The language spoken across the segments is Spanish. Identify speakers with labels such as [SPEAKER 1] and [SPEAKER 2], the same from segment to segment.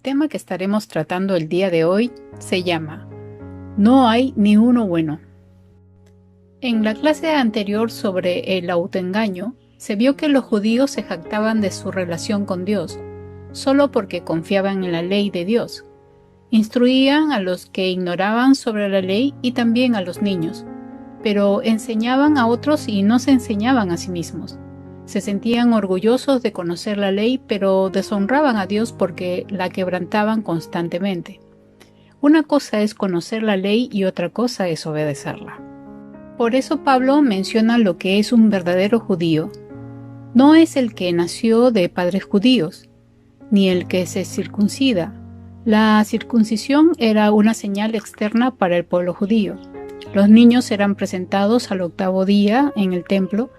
[SPEAKER 1] tema que estaremos tratando el día de hoy se llama No hay ni uno bueno. En la clase anterior sobre el autoengaño, se vio que los judíos se jactaban de su relación con Dios, solo porque confiaban en la ley de Dios. Instruían a los que ignoraban sobre la ley y también a los niños, pero enseñaban a otros y no se enseñaban a sí mismos. Se sentían orgullosos de conocer la ley, pero deshonraban a Dios porque la quebrantaban constantemente. Una cosa es conocer la ley y otra cosa es obedecerla. Por eso Pablo menciona lo que es un verdadero judío. No es el que nació de padres judíos, ni el que se circuncida. La circuncisión era una señal externa para el pueblo judío. Los niños eran presentados al 8º día en el templo,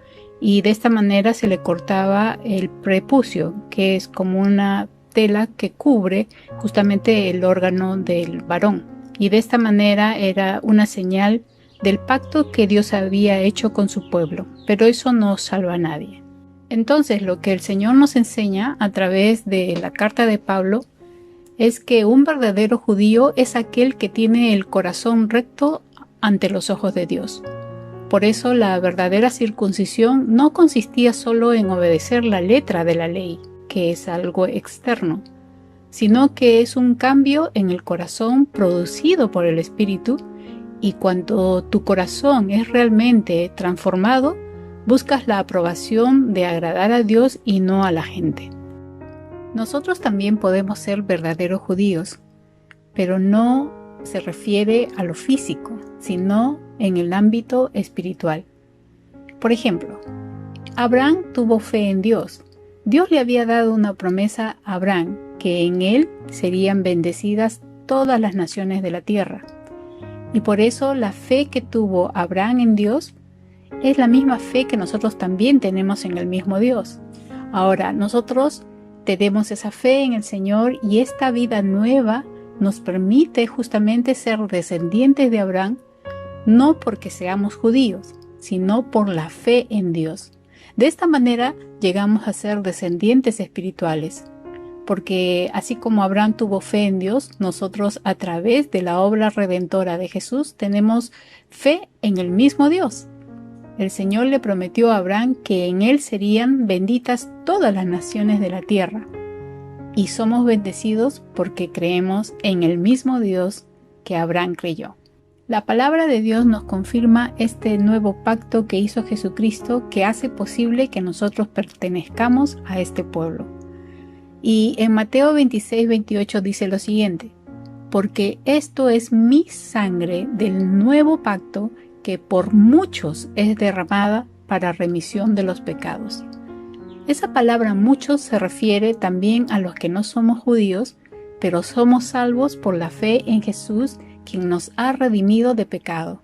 [SPEAKER 1] y de esta manera se le cortaba el prepucio, que es como una tela que cubre justamente el órgano del varón. Y de esta manera era una señal del pacto que Dios había hecho con su pueblo, pero eso no salva a nadie. Entonces, lo que el Señor nos enseña a través de la carta de Pablo es que un verdadero judío es aquel que tiene el corazón recto ante los ojos de Dios. Por eso la verdadera circuncisión no consistía solo en obedecer la letra de la ley, que es algo externo, sino que es un cambio en el corazón producido por el Espíritu, y cuando tu corazón es realmente transformado, buscas la aprobación de agradar a Dios y no a la gente. Nosotros también podemos ser verdaderos judíos, pero no se refiere a lo físico, sino en el ámbito espiritual. Por ejemplo, Abraham tuvo fe en Dios. Dios le había dado una promesa a Abraham, que en él serían bendecidas todas las naciones de la tierra. Y por eso la fe que tuvo Abraham en Dios es la misma fe que nosotros también tenemos en el mismo Dios. Ahora, nosotros tenemos esa fe en el Señor y esta vida nueva nos permite justamente ser descendientes de Abraham, no porque seamos judíos, sino por la fe en Dios. De esta manera llegamos a ser descendientes espirituales, porque así como Abraham tuvo fe en Dios, nosotros a través de la obra redentora de Jesús tenemos fe en el mismo Dios. El Señor le prometió a Abraham que en él serían benditas todas las naciones de la tierra. Y somos bendecidos porque creemos en el mismo Dios que Abraham creyó. La palabra de Dios nos confirma este nuevo pacto que hizo Jesucristo, que hace posible que nosotros pertenezcamos a este pueblo. Y en Mateo 26:28 dice lo siguiente: porque esto es mi sangre del nuevo pacto que por muchos es derramada para remisión de los pecados. Esa palabra muchos se refiere también a los que no somos judíos, pero somos salvos por la fe en Jesús, quien nos ha redimido de pecado.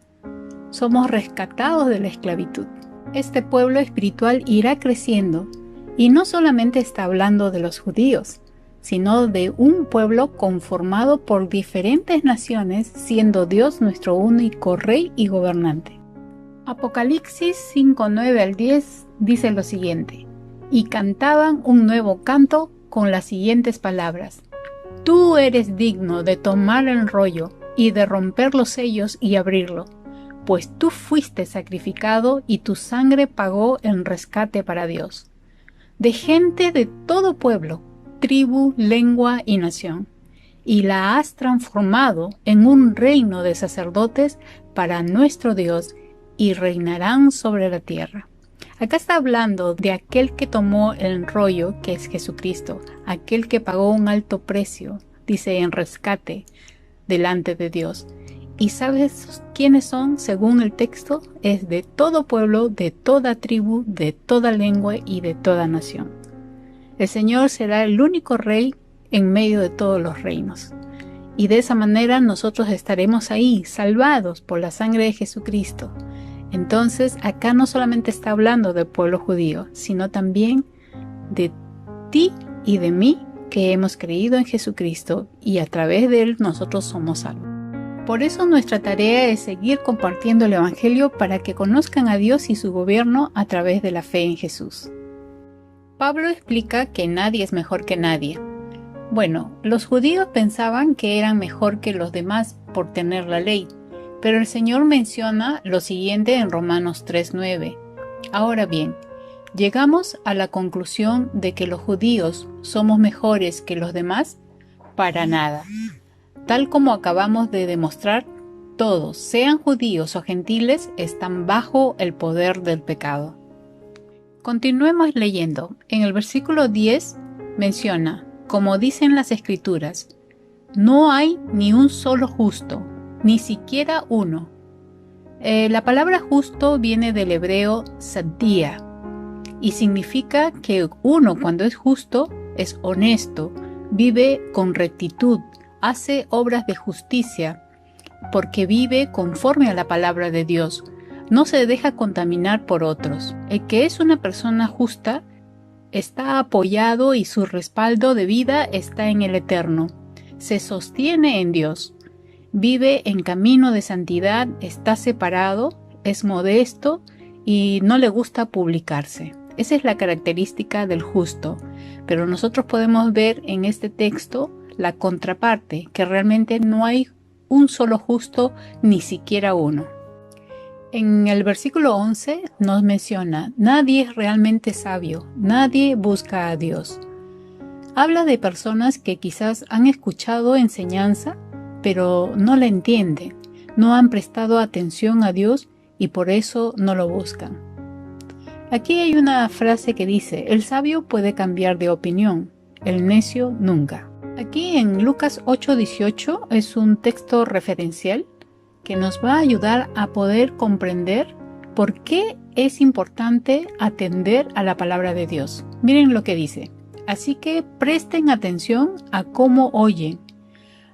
[SPEAKER 1] Somos rescatados de la esclavitud. Este pueblo espiritual irá creciendo, y no solamente está hablando de los judíos, sino de un pueblo conformado por diferentes naciones, siendo Dios nuestro único Rey y gobernante. Apocalipsis 5:9 al 10 dice lo siguiente: y cantaban un nuevo canto con las siguientes palabras: Tú eres digno de tomar el rollo y de romper los sellos y abrirlo, pues tú fuiste sacrificado y tu sangre pagó en rescate para Dios, de gente de todo pueblo, tribu, lengua y nación, y la has transformado en un reino de sacerdotes para nuestro Dios, y reinarán sobre la tierra. Acá está hablando de aquel que tomó el rollo, que es Jesucristo, aquel que pagó un alto precio, dice, en rescate delante de Dios. ¿Y sabes quiénes son? Según el texto, es de todo pueblo, de toda tribu, de toda lengua y de toda nación. El Señor será el único Rey en medio de todos los reinos. Y de esa manera nosotros estaremos ahí, salvados por la sangre de Jesucristo. Entonces, acá no solamente está hablando del pueblo judío, sino también de ti y de mí, que hemos creído en Jesucristo y a través de él nosotros somos salvos. Por eso nuestra tarea es seguir compartiendo el Evangelio para que conozcan a Dios y su gobierno a través de la fe en Jesús. Pablo explica que nadie es mejor que nadie. Bueno, los judíos pensaban que eran mejor que los demás por tener la ley, pero el Señor menciona lo siguiente en Romanos 3:9. Ahora bien, ¿llegamos a la conclusión de que los judíos somos mejores que los demás? Para nada. Tal como acabamos de demostrar, todos, sean judíos o gentiles, están bajo el poder del pecado. Continuemos leyendo. En el versículo 10 menciona, como dicen las Escrituras, no hay ni un solo justo, ni siquiera uno. La palabra justo viene del hebreo tzaddia y significa que uno, cuando es justo, es honesto, vive con rectitud, hace obras de justicia, porque vive conforme a la palabra de Dios, no se deja contaminar por otros. El que es una persona justa está apoyado y su respaldo de vida está en el Eterno. Se sostiene en Dios. Vive en camino de santidad, está separado, es modesto y no le gusta publicarse. Esa es la característica del justo. Pero nosotros podemos ver en este texto la contraparte, que realmente no hay un solo justo, ni siquiera uno. En el versículo 11 nos menciona, nadie es realmente sabio, nadie busca a Dios. Habla de personas que quizás han escuchado enseñanza, pero no la entienden, no han prestado atención a Dios y por eso no lo buscan. Aquí hay una frase que dice, el sabio puede cambiar de opinión, el necio nunca. Aquí en Lucas 8:18 es un texto referencial que nos va a ayudar a poder comprender por qué es importante atender a la palabra de Dios. Miren lo que dice. Así que presten atención a cómo oyen.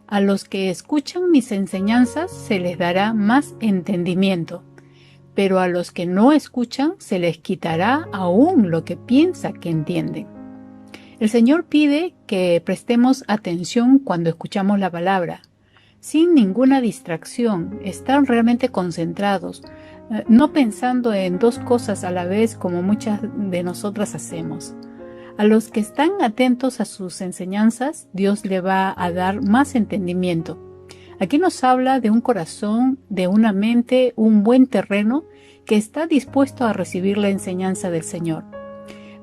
[SPEAKER 1] A los que escuchan mis enseñanzas se les dará más entendimiento, pero a los que no escuchan se les quitará aún lo que piensa que entienden. El Señor pide que prestemos atención cuando escuchamos la palabra, sin ninguna distracción, estar realmente concentrados, no pensando en dos cosas a la vez como muchas de nosotras hacemos. A los que están atentos a sus enseñanzas, Dios le va a dar más entendimiento. Aquí nos habla de un corazón, de una mente, un buen terreno que está dispuesto a recibir la enseñanza del Señor.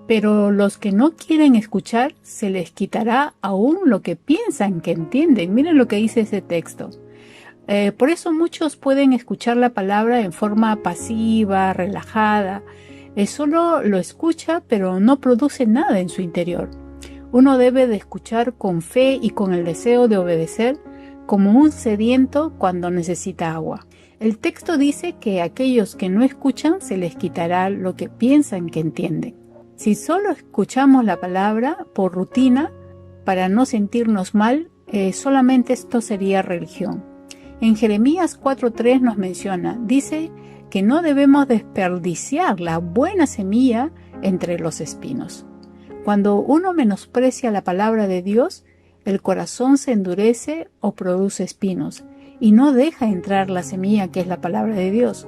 [SPEAKER 1] Pero los que no quieren escuchar, se les quitará aún lo que piensan que entienden. Miren lo que dice ese texto. Por eso muchos pueden escuchar la palabra en forma pasiva, relajada. Solo lo escucha, pero no produce nada en su interior. Uno debe de escuchar con fe y con el deseo de obedecer, como un sediento cuando necesita agua. El texto dice que a aquellos que no escuchan se les quitará lo que piensan que entienden. Si solo escuchamos la palabra por rutina, para no sentirnos mal, solamente esto sería religión. En Jeremías 4:3 nos menciona, dice que no debemos desperdiciar la buena semilla entre los espinos. Cuando uno menosprecia la palabra de Dios, el corazón se endurece o produce espinos y no deja entrar la semilla que es la palabra de Dios.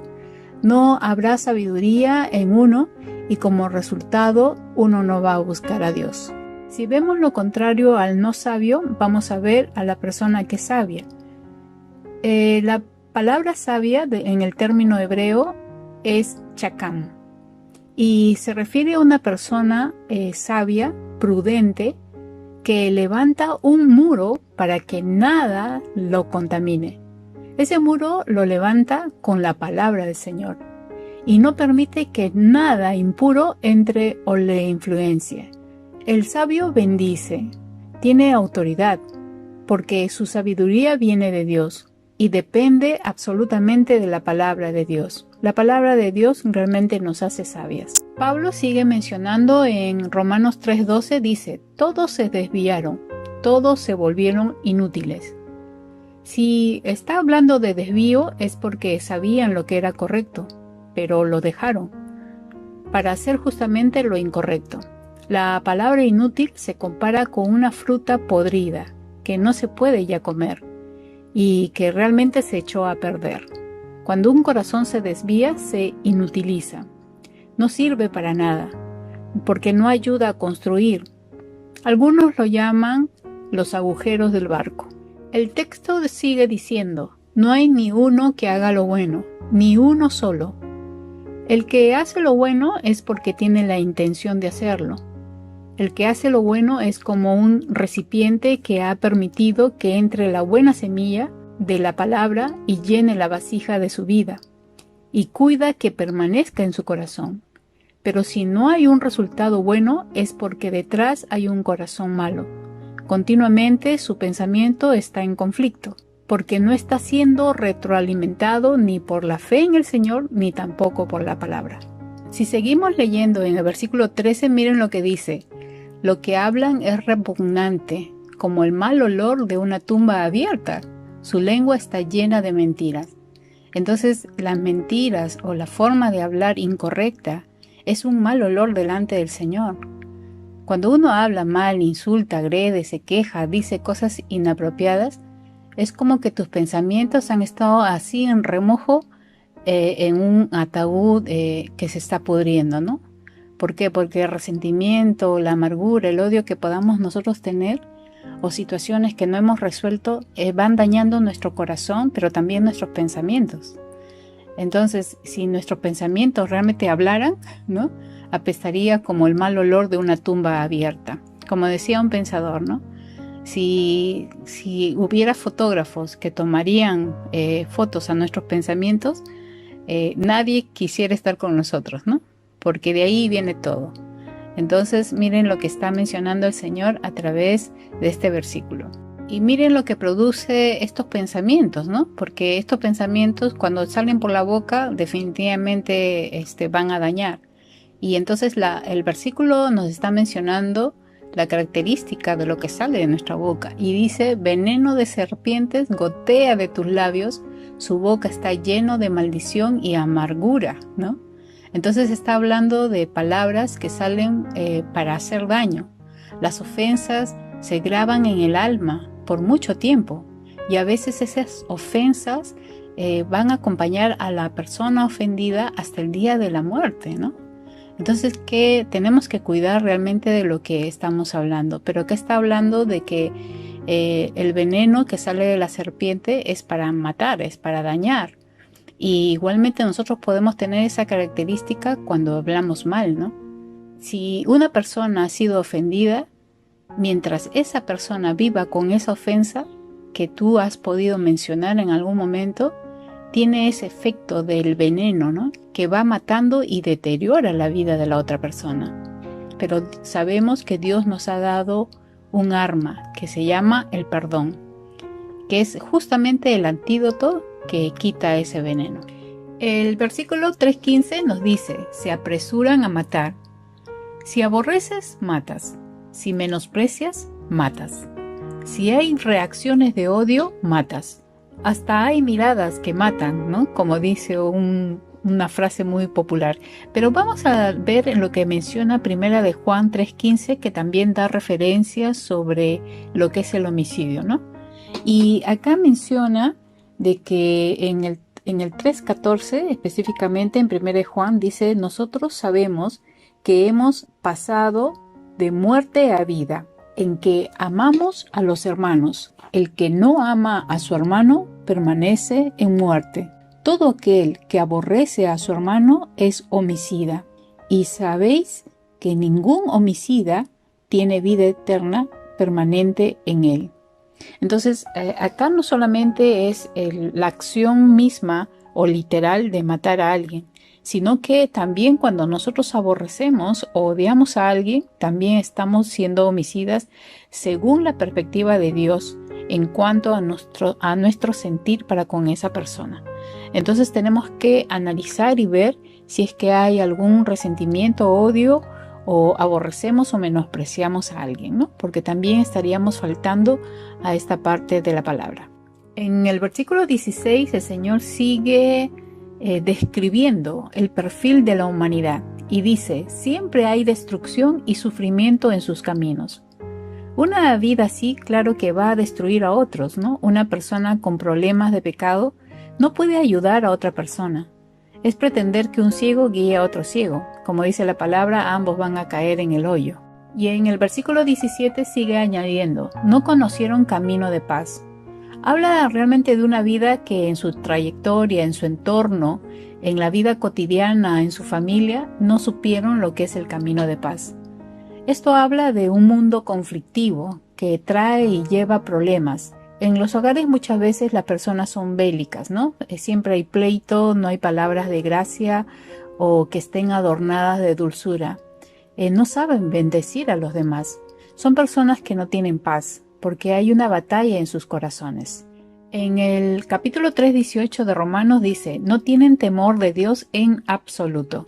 [SPEAKER 1] No habrá sabiduría en uno y como resultado uno no va a buscar a Dios. Si vemos lo contrario al no sabio, vamos a ver a la persona que es sabia. La palabra sabia en el término hebreo es chakam y se refiere a una persona sabia, prudente, que levanta un muro para que nada lo contamine. Ese muro lo levanta con la palabra del Señor y no permite que nada impuro entre o le influencie. El sabio bendice, tiene autoridad, porque su sabiduría viene de Dios y depende absolutamente de la palabra de Dios. La palabra de Dios realmente nos hace sabias. Pablo sigue mencionando en Romanos 3:12, dice, todos se desviaron, todos se volvieron inútiles. Si está hablando de desvío es porque sabían lo que era correcto, pero lo dejaron para hacer justamente lo incorrecto. La palabra inútil se compara con una fruta podrida que no se puede ya comer y que realmente se echó a perder. Cuando un corazón se desvía, se inutiliza. No sirve para nada, porque no ayuda a construir. Algunos lo llaman los agujeros del barco. El texto sigue diciendo, no hay ni uno que haga lo bueno, ni uno solo. El que hace lo bueno es porque tiene la intención de hacerlo. El que hace lo bueno es como un recipiente que ha permitido que entre la buena semilla de la palabra y llene la vasija de su vida, y cuida que permanezca en su corazón. Pero si no hay un resultado bueno es porque detrás hay un corazón malo. Continuamente su pensamiento está en conflicto, porque no está siendo retroalimentado ni por la fe en el Señor ni tampoco por la palabra. Si seguimos leyendo en el versículo 13, miren lo que dice. Lo que hablan es repugnante, como el mal olor de una tumba abierta. Su lengua está llena de mentiras. Entonces, las mentiras o la forma de hablar incorrecta es un mal olor delante del Señor. Cuando uno habla mal, insulta, agrede, se queja, dice cosas inapropiadas, es como que tus pensamientos han estado así en remojo en un ataúd que se está pudriendo, ¿no? ¿Por qué? Porque el resentimiento, la amargura, el odio que podamos nosotros tener o situaciones que no hemos resuelto van dañando nuestro corazón, pero también nuestros pensamientos. Entonces, si nuestros pensamientos realmente hablaran, ¿no? Apestaría como el mal olor de una tumba abierta. Como decía un pensador, ¿no? Si hubiera fotógrafos que tomarían fotos a nuestros pensamientos, nadie quisiera estar con nosotros, ¿no? Porque de ahí viene todo. Entonces miren lo que está mencionando el Señor a través de este versículo. Y miren lo que produce estos pensamientos, ¿no? Porque estos pensamientos cuando salen por la boca definitivamente van a dañar. Y entonces el versículo nos está mencionando la característica de lo que sale de nuestra boca. Y dice, veneno de serpientes gotea de tus labios, su boca está lleno de maldición y amargura, ¿no? Entonces está hablando de palabras que salen para hacer daño. Las ofensas se graban en el alma por mucho tiempo y a veces esas ofensas van a acompañar a la persona ofendida hasta el día de la muerte, ¿no? Entonces, ¿qué tenemos que cuidar realmente de lo que estamos hablando? Pero acá está hablando de que el veneno que sale de la serpiente es para matar, es para dañar. Y igualmente nosotros podemos tener esa característica cuando hablamos mal, ¿no? Si una persona ha sido ofendida, mientras esa persona viva con esa ofensa que tú has podido mencionar en algún momento, tiene ese efecto del veneno, ¿no? Que va matando y deteriora la vida de la otra persona. Pero sabemos que Dios nos ha dado un arma que se llama el perdón, que es justamente el antídoto que quita ese veneno. El versículo 3:15 nos dice, se apresuran a matar. Si aborreces, matas. Si menosprecias, matas. Si hay reacciones de odio, matas. Hasta hay miradas que matan, ¿no? Como dice una frase muy popular. Pero vamos a ver en lo que menciona Primera de Juan 3:15, que también da referencias sobre lo que es el homicidio, ¿no? Y acá menciona de que en el 3:14, específicamente en 1 de Juan, dice, nosotros sabemos que hemos pasado de muerte a vida, en que amamos a los hermanos. El que no ama a su hermano permanece en muerte. Todo aquel que aborrece a su hermano es homicida. Y sabéis que ningún homicida tiene vida eterna permanente en él. Entonces, acá no solamente es la acción misma o literal de matar a alguien, sino que también cuando nosotros aborrecemos o odiamos a alguien, también estamos siendo homicidas según la perspectiva de Dios en cuanto a nuestro sentir para con esa persona. Entonces tenemos que analizar y ver si es que hay algún resentimiento o odio o aborrecemos o menospreciamos a alguien, ¿no? Porque también estaríamos faltando a esta parte de la palabra. En el versículo 16 el Señor sigue describiendo el perfil de la humanidad y dice, siempre hay destrucción y sufrimiento en sus caminos. Una vida así, claro que va a destruir a otros, ¿no? Una persona con problemas de pecado no puede ayudar a otra persona. Es pretender que un ciego guíe a otro ciego. Como dice la palabra, ambos van a caer en el hoyo. Y en el versículo 17 sigue añadiendo, no conocieron camino de paz. Habla realmente de una vida que en su trayectoria, en su entorno, en la vida cotidiana, en su familia, no supieron lo que es el camino de paz. Esto habla de un mundo conflictivo que trae y lleva problemas. En los hogares muchas veces las personas son bélicas, ¿no? Siempre hay pleito, no hay palabras de gracia o que estén adornadas de dulzura. No saben bendecir a los demás. Son personas que no tienen paz, porque hay una batalla en sus corazones. En el capítulo 3:18 de Romanos dice, no tienen temor de Dios en absoluto.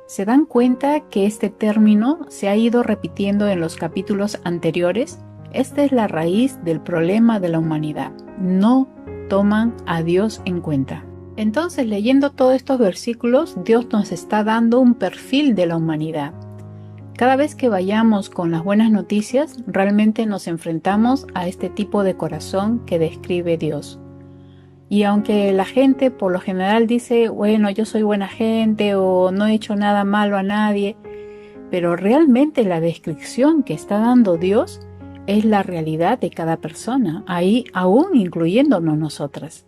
[SPEAKER 1] ¿Se dan cuenta que este término se ha ido repitiendo en los capítulos anteriores? Esta es la raíz del problema de la humanidad. No toman a Dios en cuenta. Entonces, leyendo todos estos versículos, Dios nos está dando un perfil de la humanidad. Cada vez que vayamos con las buenas noticias, realmente nos enfrentamos a este tipo de corazón que describe Dios. Y aunque la gente por lo general dice, bueno, yo soy buena gente o no he hecho nada malo a nadie, pero realmente la descripción que está dando Dios es la realidad de cada persona, ahí aún incluyéndonos nosotras.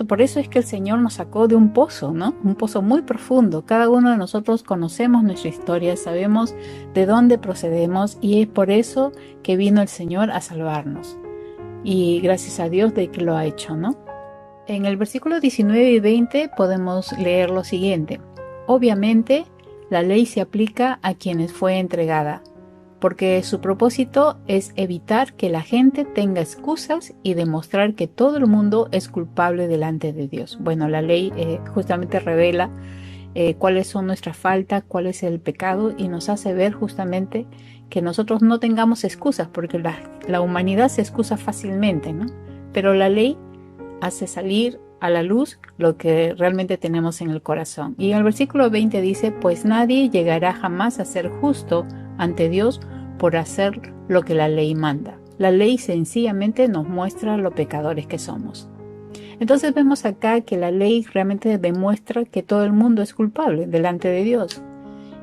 [SPEAKER 1] Por eso es que el Señor nos sacó de un pozo, ¿no? Un pozo muy profundo. Cada uno de nosotros conocemos nuestra historia, sabemos de dónde procedemos y es por eso que vino el Señor a salvarnos. Y gracias a Dios de que lo ha hecho, ¿no? En el versículo 19 y 20 podemos leer lo siguiente. Obviamente, la ley se aplica a quienes fue entregada, porque su propósito es evitar que la gente tenga excusas y demostrar que todo el mundo es culpable delante de Dios. Bueno, la ley justamente revela cuáles son nuestras faltas, cuál es el pecado y nos hace ver justamente que nosotros no tengamos excusas, porque la humanidad se excusa fácilmente, ¿no? Pero la ley hace salir a la luz lo que realmente tenemos en el corazón. Y en el versículo 20 dice, pues nadie llegará jamás a ser justo ante Dios por hacer lo que la ley manda. La ley sencillamente nos muestra lo pecadores que somos. Entonces vemos acá que la ley realmente demuestra que todo el mundo es culpable delante de Dios.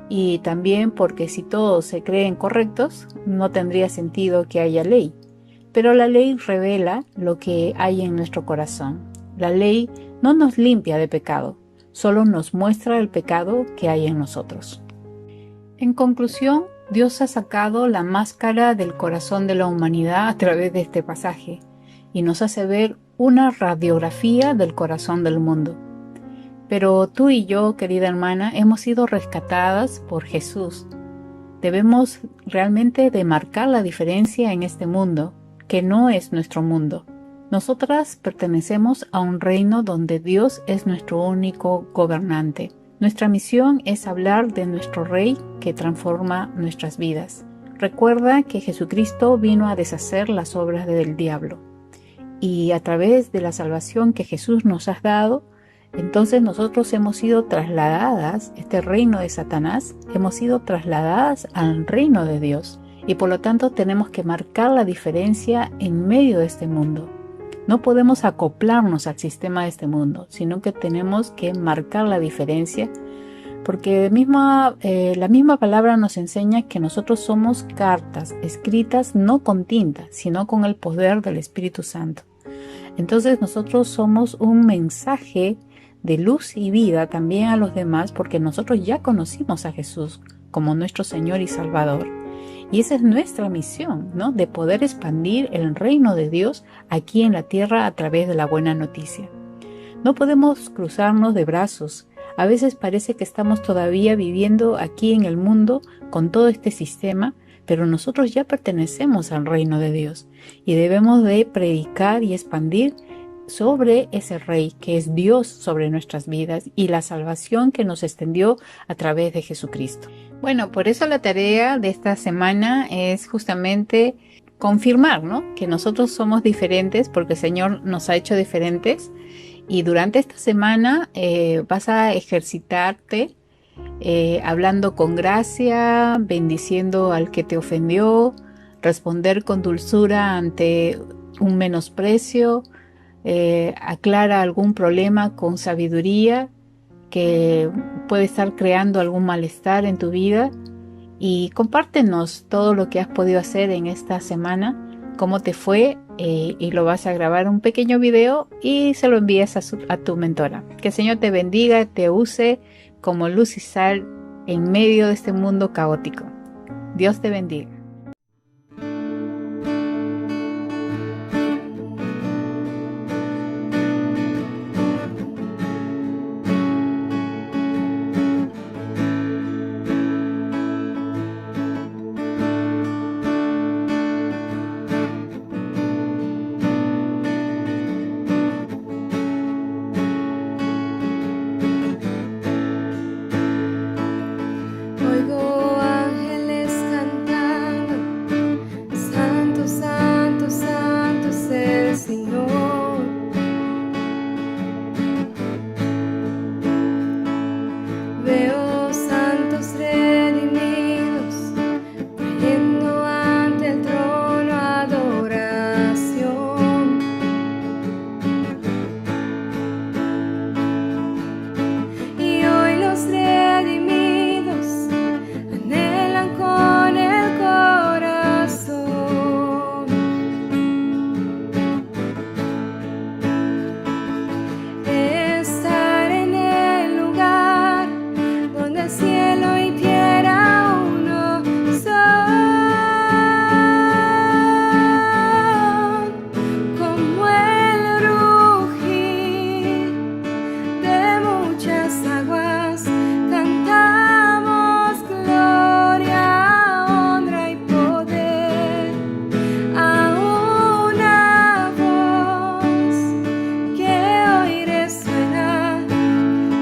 [SPEAKER 1] Y también porque si todos se creen correctos, no tendría sentido que haya ley. Pero la ley revela lo que hay en nuestro corazón. La ley no nos limpia de pecado, solo nos muestra el pecado que hay en nosotros. En conclusión, Dios ha sacado la máscara del corazón de la humanidad a través de este pasaje y nos hace ver una radiografía del corazón del mundo. Pero tú y yo, querida hermana, hemos sido rescatadas por Jesús. Debemos realmente de marcar la diferencia en este mundo, que no es nuestro mundo. Nosotras pertenecemos a un reino donde Dios es nuestro único gobernante. Nuestra misión es hablar de nuestro Rey que transforma nuestras vidas. Recuerda que Jesucristo vino a deshacer las obras del diablo. Y a través de la salvación que Jesús nos ha dado, entonces nosotros hemos sido trasladadas, este reino de Satanás, hemos sido trasladadas al reino de Dios. Y por lo tanto tenemos que marcar la diferencia en medio de este mundo. No podemos acoplarnos al sistema de este mundo, sino que tenemos que marcar la diferencia, porque la misma palabra nos enseña que nosotros somos cartas escritas no con tinta, sino con el poder del Espíritu Santo. Entonces nosotros somos un mensaje de luz y vida también a los demás, porque nosotros ya conocimos a Jesús como nuestro Señor y Salvador. Y esa es nuestra misión, ¿no? De poder expandir el reino de Dios aquí en la tierra a través de la buena noticia. No podemos cruzarnos de brazos. A veces parece que estamos todavía viviendo aquí en el mundo con todo este sistema, pero nosotros ya pertenecemos al reino de Dios y debemos de predicar y expandir sobre ese Rey que es Dios sobre nuestras vidas y la salvación que nos extendió a través de Jesucristo. Bueno, por eso la tarea de esta semana es justamente confirmar, ¿no? Que nosotros somos diferentes porque el Señor nos ha hecho diferentes y durante esta semana vas a ejercitarte hablando con gracia, bendiciendo al que te ofendió, responder con dulzura ante un menosprecio, aclara algún problema con sabiduría que puede estar creando algún malestar en tu vida y compártenos todo lo que has podido hacer en esta semana, cómo te fue, y lo vas a grabar un pequeño video y se lo envías a tu mentora. Que el Señor te bendiga, te use como luz y sal en medio de este mundo caótico. Dios te bendiga.
[SPEAKER 2] Oigo ángeles cantando, Santo, Santo, Santo es el Señor. Veo santos redimidos, trayendo ante el trono adoración. Y hoy los redimidos anhelan con el corazón estar en el lugar donde el cielo y tierra uno son, como el rugir de muchas aguas. Cantamos gloria, honra y poder a una voz que hoy resuena.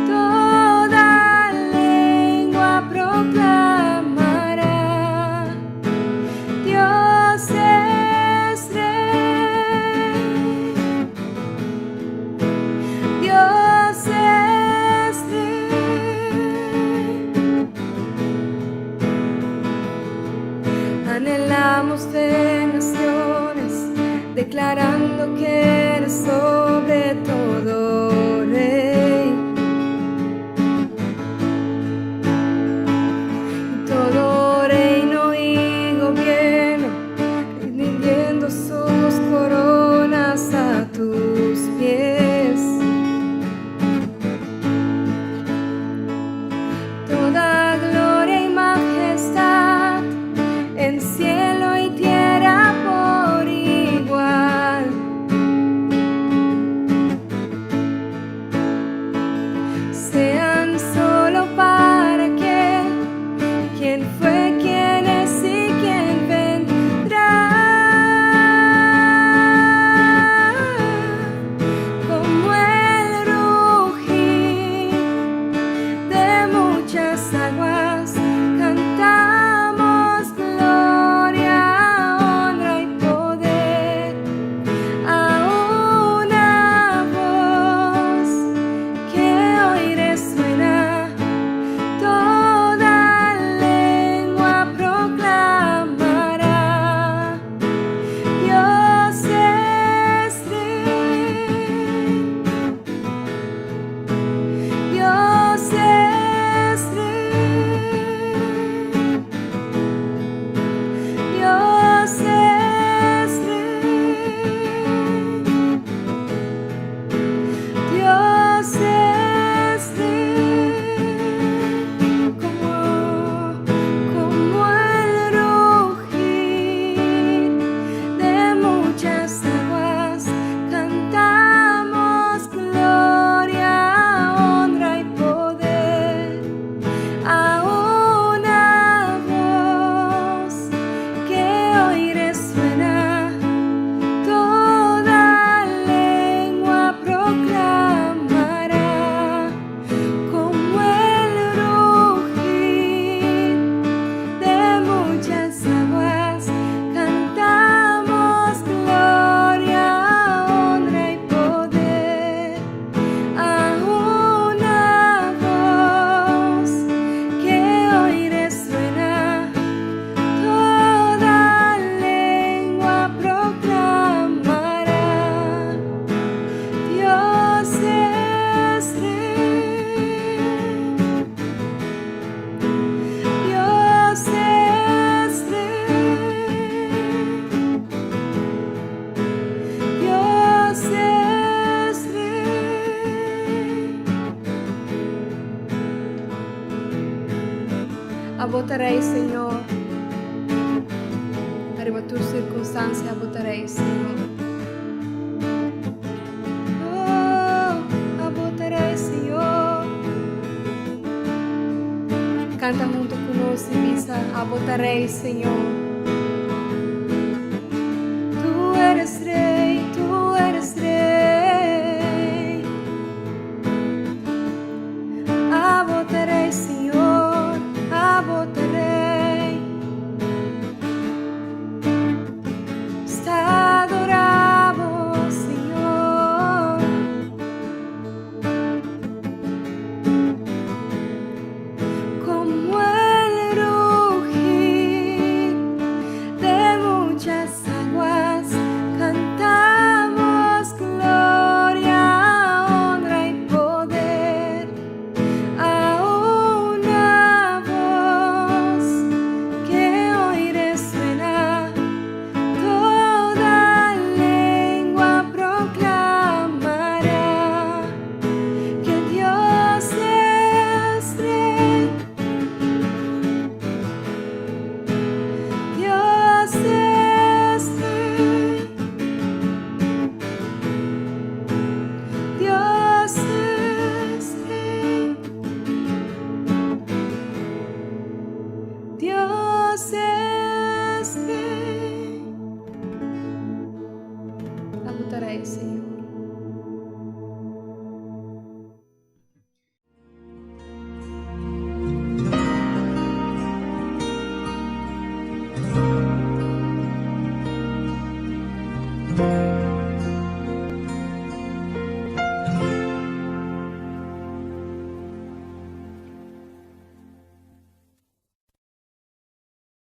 [SPEAKER 2] Toda lengua proclamará: Dios es Rey, Dios es Rey. Anhelamos de naciones, declarando que eres sobre todo Rey. Todo reino y gobierno, rindiendo sus coronas a tus pies. Toda gloria y majestad en cielo y tierra por igual. votarei, Senhor. Arriba tua circunstância, votarei, Senhor. Oh, votarei, Senhor. Canta junto conosco, misa, votarei, Senhor. Tu eres Rei, tu eres Rei. Votarei, Senhor, votarei. Está adorado, Senhor. Como el rugir de muchas aguas, cantamos gloria, honra y poder a una voz que hoy resuena. Toda lengua proclamará que Dios es Rey. Dios es Rey. Dios es Rey. Dios es Rey. Votarei, Senhor.